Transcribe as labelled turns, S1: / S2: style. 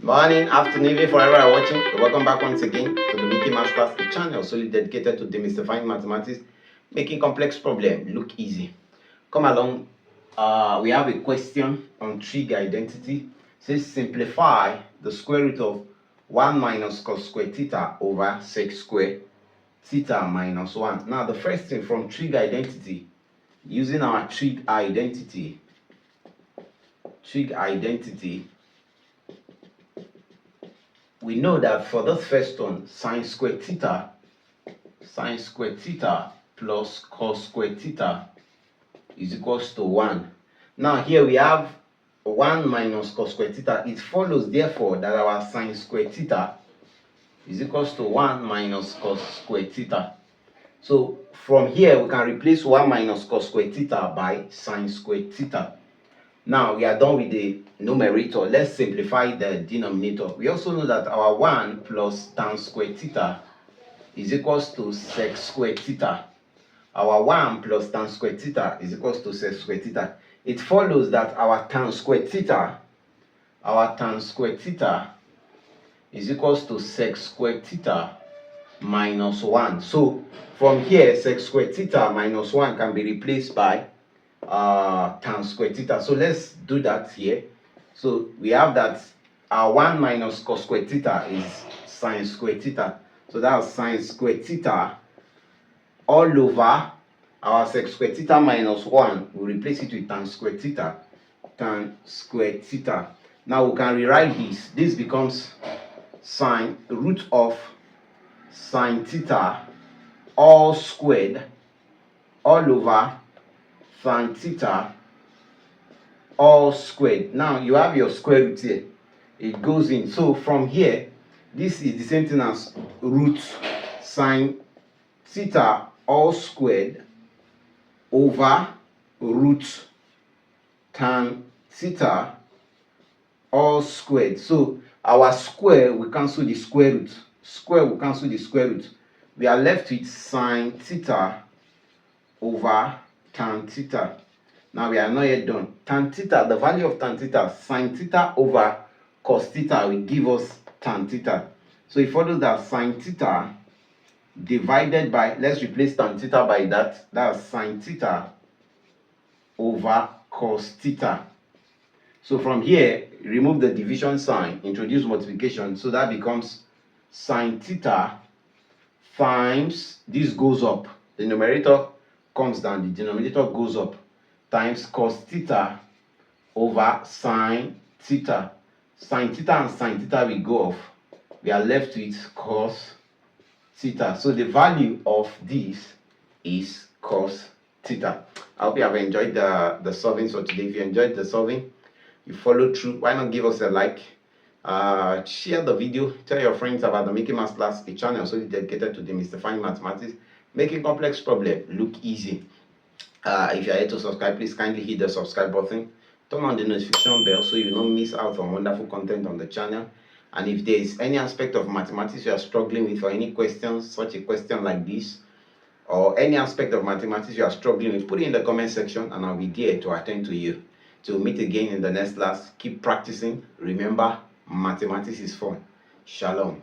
S1: Morning, afternoon, evening, forever you're watching. Welcome back once again to the Mickey Mouse Class, the channel solely dedicated to demystifying mathematics, making complex problems look easy. Come along. We have a question on trig identity. It says simplify the square root of 1 minus cos²θ over sec²θ minus 1. Now, the first thing from trig identity, using our trig identity, we know that for this first one, sin²θ plus cos² is equals to 1. Now here we have 1 minus cos². It follows therefore that our sin² is equals to 1 minus cos². So from here we can replace 1 minus cos² by sin²θ. Now we are done with the numerator. Let's simplify the denominator. We also know that our 1 plus tan²θ is equals to sec²θ. Our 1 plus tan²θ is equals to sec²θ. It follows that our tan² is equals to sec² minus 1. So from here, sec² minus 1 can be replaced by tan². So let's do that here. So we have that our 1 minus cos² is sin². So that's sin² all over our sec² minus 1. We'll replace it with tan². Now we can rewrite this. This becomes sin root of sin² all squared all over sin² all squared. Now you have your square root here. It goes in. So from here, this is the same thing as root sin² all squared over root tan² all squared. So our square will cancel the square root. Square will cancel the square root. We are left with sin² over tan². Now we are not yet done. Tan², the value of tan², sin² over cos² will give us tan². So it follows that sin² divided by, let's replace tan² by that's sin² over cos². So from here, remove the division sign, introduce multiplication. So that becomes sin² times, this goes up. The numerator comes down, the denominator goes up, times cos² over sin². Sin² and sin² will go off. We are left with cos². So the value of this is cos². I hope you have enjoyed the solving for today. If you enjoyed the solving, you follow through, why not give us a like? Share the video, tell your friends about the Mickey Mouse Class, a channel solely dedicated to demystifying mathematics, making complex problems look easy. If you are yet to subscribe, please kindly hit the subscribe button, turn on the notification bell so you don't miss out on wonderful content on the channel. And if there is any aspect of mathematics you are struggling with, or any questions, such a question like this, or any aspect of mathematics you are struggling with, put it in the comment section and I'll be there to attend to you. Till we meet again in the next class, keep practicing. Remember, mathematics is fun. Shalom.